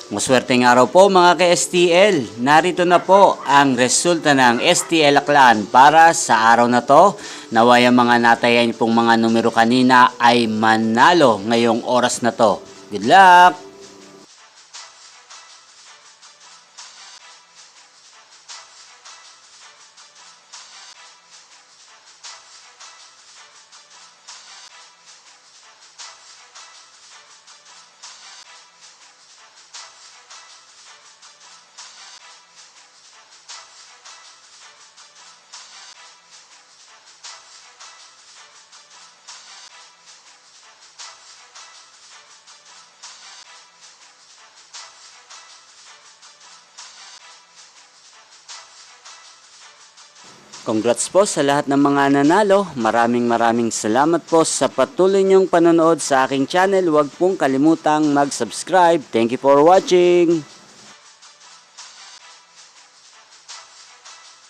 Maswerteng araw po mga ka-STL. Narito na po ang resulta ng STL Aklan para sa araw na to. Naway ang mga natayan pong mga numero kanina ay manalo ngayong oras na to. Good luck! Congrats po sa lahat ng mga nanalo. Maraming salamat po sa patuloy niyong panonood sa aking channel. Huwag pong kalimutang mag-subscribe. Thank you for watching.